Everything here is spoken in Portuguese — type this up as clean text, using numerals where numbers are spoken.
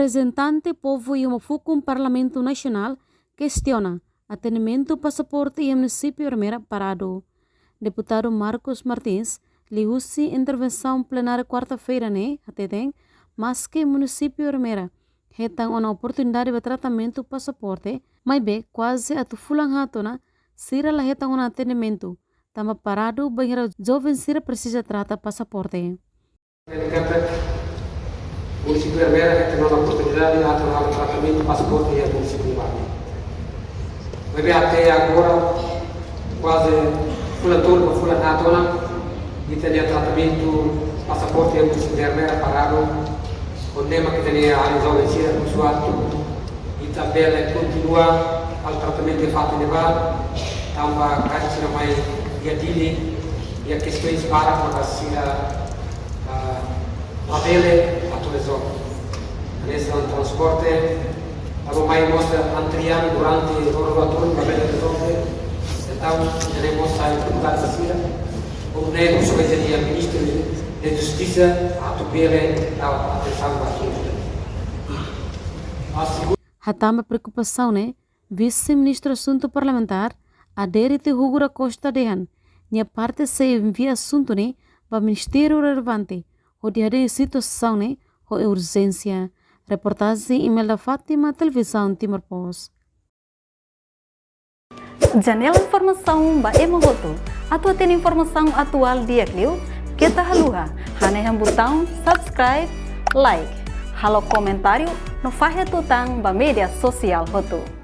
Representante Povo e o Fucum Parlamento Nacional questiona atendimento passaporte e município Armeira parado. Deputado Marcos Martins liu-se intervenção plenária quarta-feira, mas que município Armeira retang uma oportunidade de tratamento passaporte, mas quase a tufulang hatona, sira la retang um atendimento, tama parado banheira jovem sira precisa tratar passaporte. O município de Armeira tem uma oportunidade de atuar no tratamento do passaporte e a município de Bali. Mas até agora, quase fulanatona, e tem tratamento passaporte e a município de Armeira parado, o tema que tem a resolver no seu ato, e também continua o tratamento de fato de Bali, também a caixa mais diadili e a questões para a Abele atualizou. Nesse transporte, a mais mostra antriano durante o rotatório para ver resolver. Então, teremos a deputada Cira, o nego secretaria ministro de Justiça, a tubele a atenção aqui. Hatama preocupação, vice-ministro assunto parlamentar, Aderite Hugura Costa Dehan, minha parte se envia assunto, para o ministério relevante. O dia de situação, o urgência. Reportagem Imelda Fátima, televisão Timor Post. Janela informação ba emogoto. Atua tem informação atual dia clio. Kita haluha. Haneham botão subscribe, like. Halo comentário no fahe tutang ba media sosial hoto.